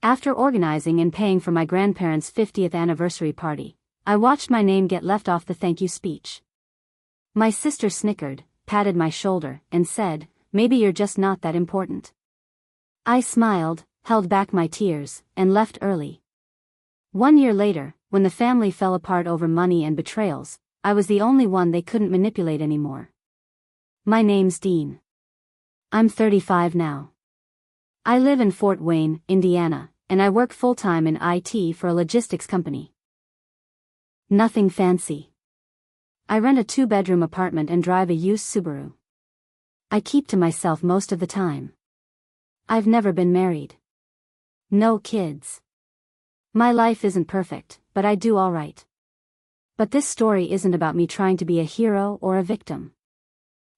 After organizing and paying for my grandparents' 50th anniversary party, I watched my name get left off the thank you speech. My sister snickered, patted my shoulder, and said, "Maybe you're just not that important." I smiled, held back my tears, and left early. 1 year later, when the family fell apart over money and betrayals, I was the only one they couldn't manipulate anymore. My name's Dean. I'm 35 now. I live in Fort Wayne, Indiana, and I work full-time in IT for a logistics company. Nothing fancy. I rent a 2-bedroom apartment and drive a used Subaru. I keep to myself most of the time. I've never been married. No kids. My life isn't perfect, but I do all right. But this story isn't about me trying to be a hero or a victim.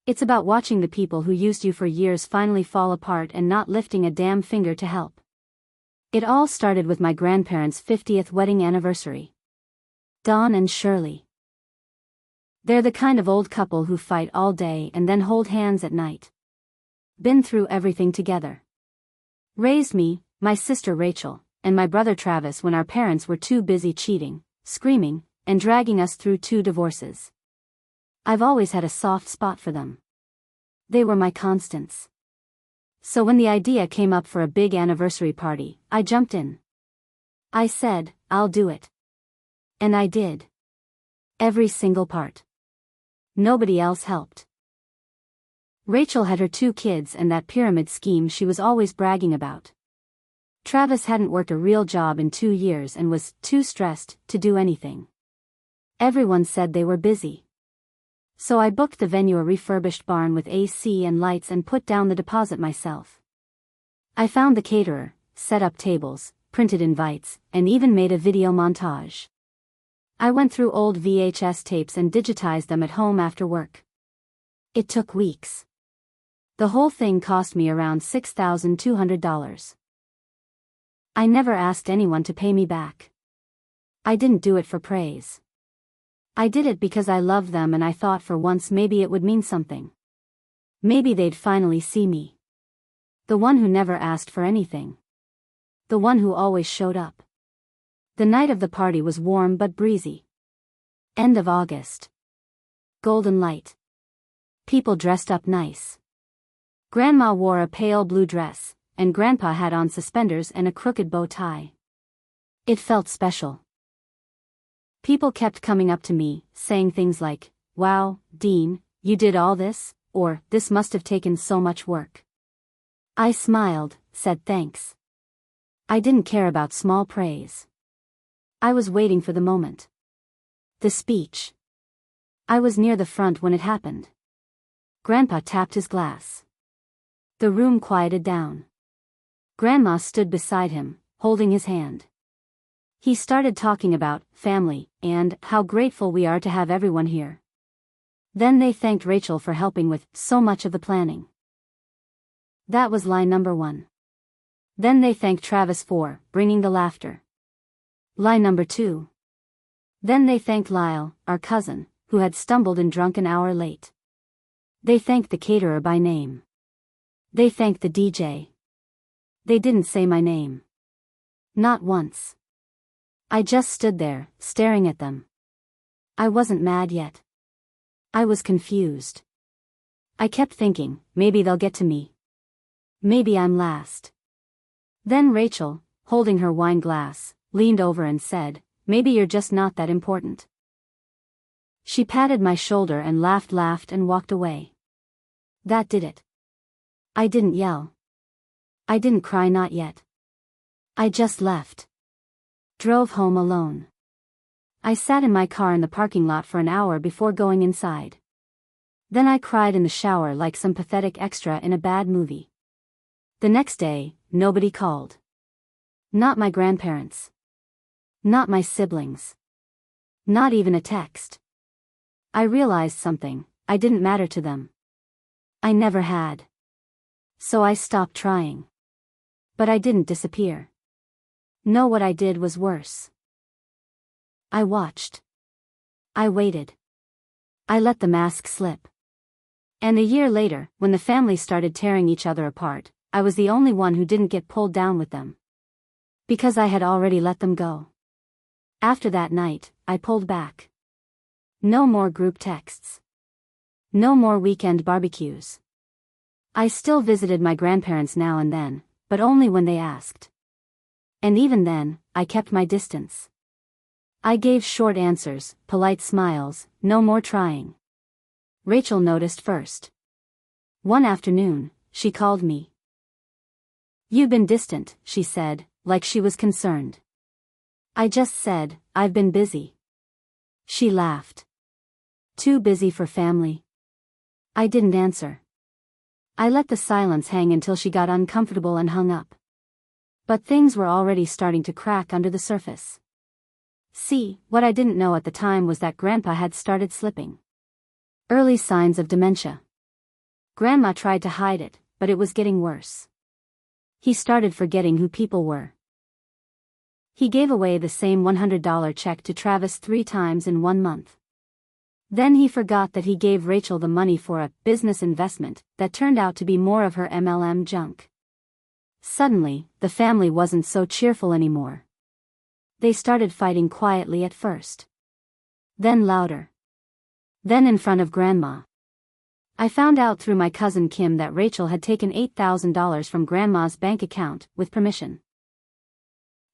It's about watching the people who used you for years finally fall apart and not lifting a damn finger to help. It all started with my grandparents' 50th wedding anniversary. Dawn and Shirley. They're the kind of old couple who fight all day and then hold hands at night. Been through everything together. Raised me, my sister Rachel, and my brother Travis when our parents were too busy cheating, screaming, and dragging us through 2 divorces. I've always had a soft spot for them. They were my constants. So when the idea came up for a big anniversary party, I jumped in. I said, "I'll do it." And I did. Every single part. Nobody else helped. Rachel had her 2 kids and that pyramid scheme she was always bragging about. Travis hadn't worked a real job in 2 years and was too stressed to do anything. Everyone said they were busy. So I booked the venue, a refurbished barn with AC and lights, and put down the deposit myself. I found the caterer, set up tables, printed invites, and even made a video montage. I went through old VHS tapes and digitized them at home after work. It took weeks. The whole thing cost me around $6,200. I never asked anyone to pay me back. I didn't do it for praise. I did it because I loved them and I thought for once maybe it would mean something. Maybe they'd finally see me. The one who never asked for anything. The one who always showed up. The night of the party was warm but breezy. End of August. Golden light. People dressed up nice. Grandma wore a pale blue dress, and Grandpa had on suspenders and a crooked bow tie. It felt special. People kept coming up to me, saying things like, "Wow, Dean, you did all this," or "This must have taken so much work." I smiled, said thanks. I didn't care about small praise. I was waiting for the moment. The speech. I was near the front when it happened. Grandpa tapped his glass. The room quieted down. Grandma stood beside him, holding his hand. He started talking about family and how grateful we are to have everyone here. Then they thanked Rachel for helping with so much of the planning. That was line number 1. Then they thanked Travis for bringing the laughter. Line number 2. Then they thanked Lyle, our cousin, who had stumbled and drunk an hour late. They thanked the caterer by name. They thanked the DJ. They didn't say my name. Not once. I just stood there, staring at them. I wasn't mad yet. I was confused. I kept thinking, maybe they'll get to me. Maybe I'm last. Then Rachel, holding her wine glass, leaned over and said, "Maybe you're just not that important." She patted my shoulder and laughed and walked away. That did it. I didn't yell. I didn't cry, not yet. I just left. Drove home alone. I sat in my car in the parking lot for an hour before going inside. Then I cried in the shower like some pathetic extra in a bad movie. The next day, nobody called. Not my grandparents. Not my siblings. Not even a text. I realized something, I didn't matter to them. I never had. So I stopped trying. But I didn't disappear. No, what I did was worse. I watched. I waited. I let the mask slip. And a year later, when the family started tearing each other apart, I was the only one who didn't get pulled down with them. Because I had already let them go. After that night, I pulled back. No more group texts. No more weekend barbecues. I still visited my grandparents now and then, but only when they asked. And even then, I kept my distance. I gave short answers, polite smiles, no more trying. Rachel noticed first. One afternoon, she called me. "You've been distant," she said, like she was concerned. I just said, "I've been busy." She laughed. "Too busy for family?" I didn't answer. I let the silence hang until she got uncomfortable and hung up. But things were already starting to crack under the surface. See, what I didn't know at the time was that Grandpa had started slipping. Early signs of dementia. Grandma tried to hide it, but it was getting worse. He started forgetting who people were. He gave away the same $100 check to Travis 3 times in 1 month. Then he forgot that he gave Rachel the money for a business investment that turned out to be more of her MLM junk. Suddenly, the family wasn't so cheerful anymore. They started fighting quietly at first. Then louder. Then in front of Grandma. I found out through my cousin Kim that Rachel had taken $8,000 from Grandma's bank account, with permission.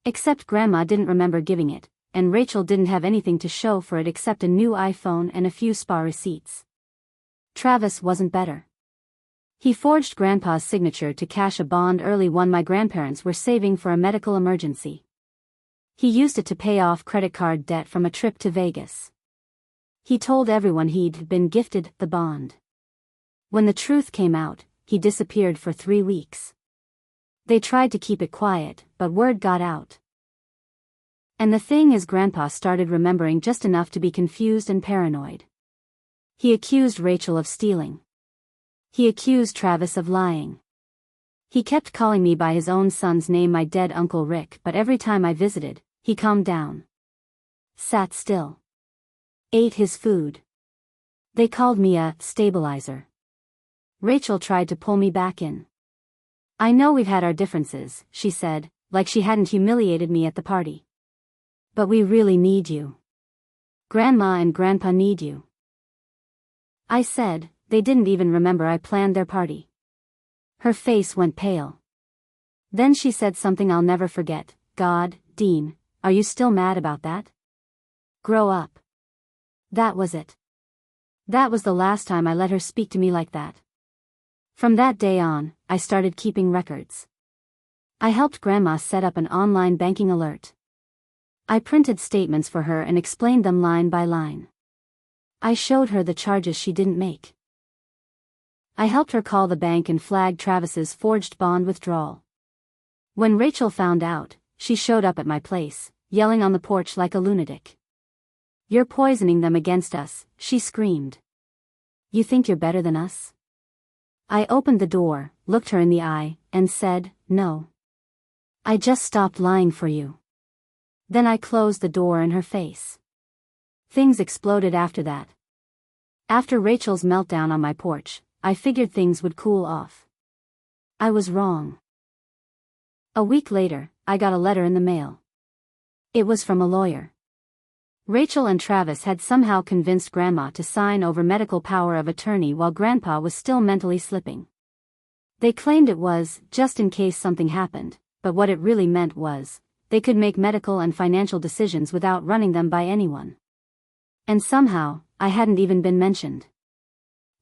Except Grandma didn't remember giving it, and Rachel didn't have anything to show for it except a new iPhone and a few spa receipts. Travis wasn't better. He forged Grandpa's signature to cash a bond early when my grandparents were saving for a medical emergency. He used it to pay off credit card debt from a trip to Vegas. He told everyone he'd been gifted the bond. When the truth came out, he disappeared for 3 weeks. They tried to keep it quiet, but word got out. And the thing is, Grandpa started remembering just enough to be confused and paranoid. He accused Rachel of stealing. He accused Travis of lying. He kept calling me by his own son's name, my dead Uncle Rick, but every time I visited, he calmed down. Sat still. Ate his food. They called me a stabilizer. Rachel tried to pull me back in. "I know we've had our differences," she said, like she hadn't humiliated me at the party. "But we really need you. Grandma and Grandpa need you." I said. They didn't even remember I planned their party. Her face went pale. Then she said something I'll never forget. "God, Dean, are you still mad about that? Grow up." That was it. That was the last time I let her speak to me like that. From that day on, I started keeping records. I helped Grandma set up an online banking alert. I printed statements for her and explained them line by line. I showed her the charges she didn't make. I helped her call the bank and flag Travis's forged bond withdrawal. When Rachel found out, she showed up at my place, yelling on the porch like a lunatic. "You're poisoning them against us," she screamed. "You think you're better than us?" I opened the door, looked her in the eye, and said, "No. I just stopped lying for you." Then I closed the door in her face. Things exploded after that. After Rachel's meltdown on my porch, I figured things would cool off. I was wrong. A week later, I got a letter in the mail. It was from a lawyer. Rachel and Travis had somehow convinced Grandma to sign over medical power of attorney while Grandpa was still mentally slipping. They claimed it was just in case something happened, but what it really meant was they could make medical and financial decisions without running them by anyone. And somehow, I hadn't even been mentioned.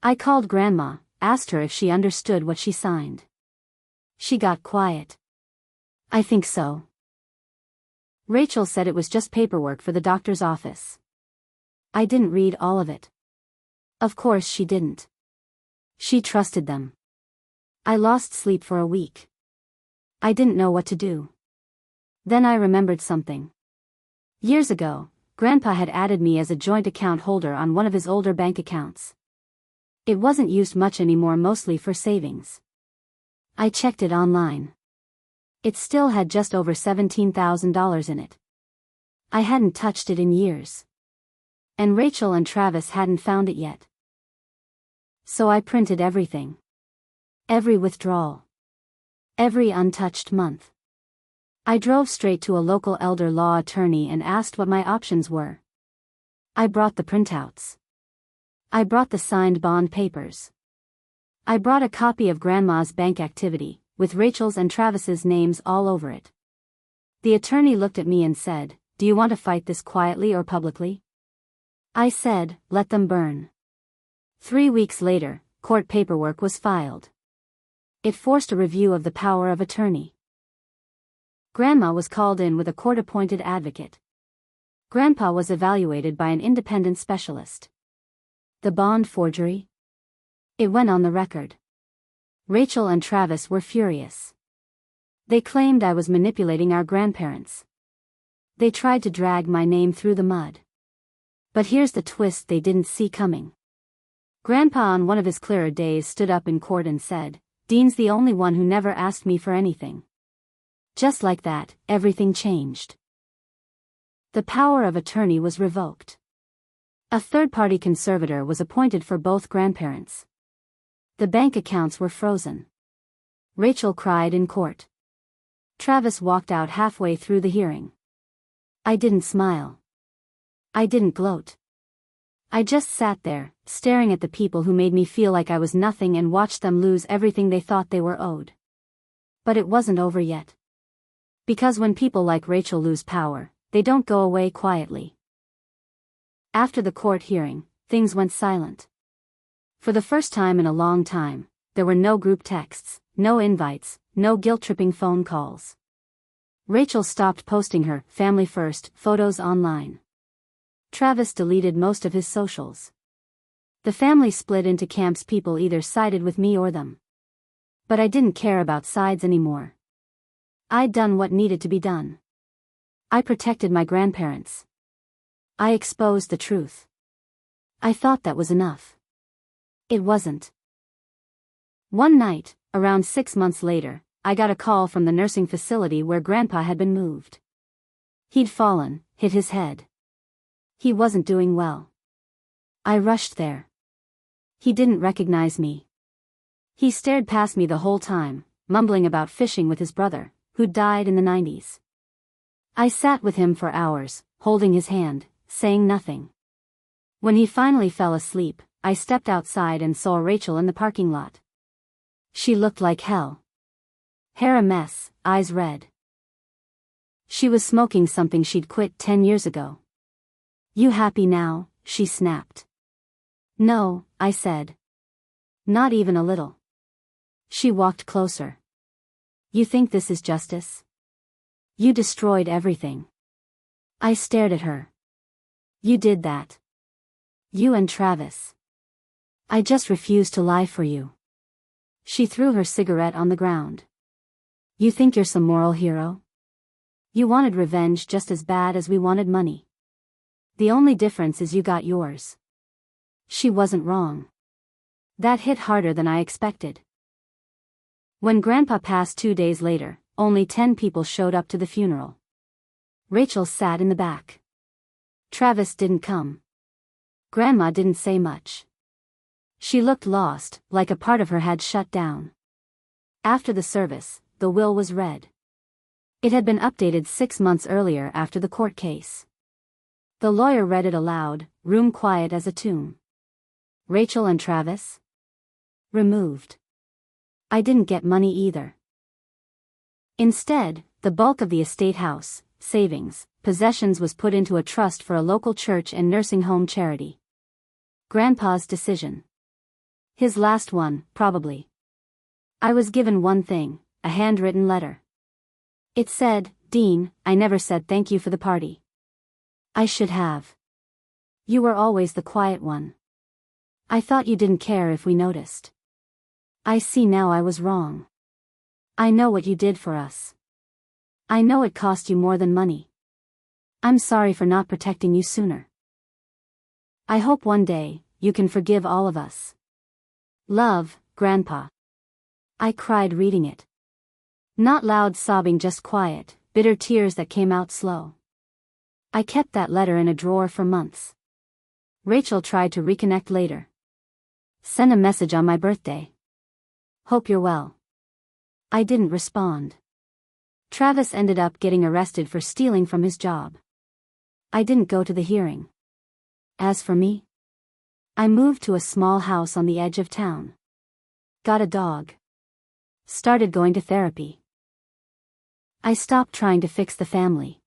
I called Grandma, asked her if she understood what she signed. She got quiet. "I think so." Rachel said it was just paperwork for the doctor's office. I didn't read all of it. Of course she didn't. She trusted them. I lost sleep for a week. I didn't know what to do. Then I remembered something. Years ago, Grandpa had added me as a joint account holder on one of his older bank accounts. It wasn't used much anymore, mostly for savings. I checked it online. It still had just over $17,000 in it. I hadn't touched it in years. And Rachel and Travis hadn't found it yet. So I printed everything. Every withdrawal. Every untouched month. I drove straight to a local elder law attorney and asked what my options were. I brought the printouts. I brought the signed bond papers. I brought a copy of Grandma's bank activity, with Rachel's and Travis's names all over it. The attorney looked at me and said, "Do you want to fight this quietly or publicly?" I said, "Let them burn." 3 weeks later, court paperwork was filed. It forced a review of the power of attorney. Grandma was called in with a court-appointed advocate. Grandpa was evaluated by an independent specialist. The bond forgery? It went on the record. Rachel and Travis were furious. They claimed I was manipulating our grandparents. They tried to drag my name through the mud. But here's the twist they didn't see coming. Grandpa on one of his clearer days stood up in court and said, "Dean's the only one who never asked me for anything." Just like that, everything changed. The power of attorney was revoked. A third-party conservator was appointed for both grandparents. The bank accounts were frozen. Rachel cried in court. Travis walked out halfway through the hearing. I didn't smile. I didn't gloat. I just sat there, staring at the people who made me feel like I was nothing and watched them lose everything they thought they were owed. But it wasn't over yet. Because when people like Rachel lose power, they don't go away quietly. After the court hearing, things went silent. For the first time in a long time, there were no group texts, no invites, no guilt-tripping phone calls. Rachel stopped posting her family first photos online. Travis deleted most of his socials. The family split into camps. People either sided with me or them. But I didn't care about sides anymore. I'd done what needed to be done. I protected my grandparents. I exposed the truth. I thought that was enough. It wasn't. One night, around 6 months later, I got a call from the nursing facility where Grandpa had been moved. He'd fallen, hit his head. He wasn't doing well. I rushed there. He didn't recognize me. He stared past me the whole time, mumbling about fishing with his brother, who died in the 90s. I sat with him for hours, holding his hand, saying nothing. When he finally fell asleep, I stepped outside and saw Rachel in the parking lot. She looked like hell. Hair a mess, eyes red. She was smoking something she'd quit 10 years ago. "You happy now?" she snapped. "No," I said. "Not even a little." She walked closer. "You think this is justice? You destroyed everything." I stared at her. "You did that. You and Travis. I just refused to lie for you." She threw her cigarette on the ground. "You think you're some moral hero? You wanted revenge just as bad as we wanted money. The only difference is you got yours." She wasn't wrong. That hit harder than I expected. When Grandpa passed 2 days later, only 10 people showed up to the funeral. Rachel sat in the back. Travis didn't come. Grandma didn't say much. She looked lost, like a part of her had shut down. After the service, the will was read. It had been updated 6 months earlier after the court case. The lawyer read it aloud, room quiet as a tomb. Rachel and Travis? Removed. I didn't get money either. Instead, the bulk of the estate house, savings, possessions was put into a trust for a local church and nursing home charity. Grandpa's decision. His last one, probably. I was given one thing, a handwritten letter. It said, "Dean, I never said thank you for the party. I should have. You were always the quiet one. I thought you didn't care if we noticed. I see now I was wrong. I know what you did for us. I know it cost you more than money. I'm sorry for not protecting you sooner. I hope one day, you can forgive all of us. Love, Grandpa." I cried reading it. Not loud sobbing, just quiet, bitter tears that came out slow. I kept that letter in a drawer for months. Rachel tried to reconnect later. "Send a message on my birthday. Hope you're well." I didn't respond. Travis ended up getting arrested for stealing from his job. I didn't go to the hearing. As for me, I moved to a small house on the edge of town. Got a dog. Started going to therapy. I stopped trying to fix the family.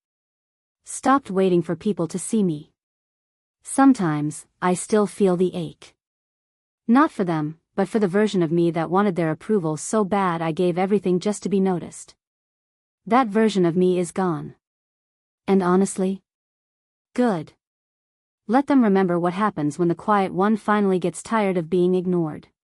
Stopped waiting for people to see me. Sometimes, I still feel the ache. Not for them, but for the version of me that wanted their approval so bad I gave everything just to be noticed. That version of me is gone. And honestly, good. Let them remember what happens when the quiet one finally gets tired of being ignored.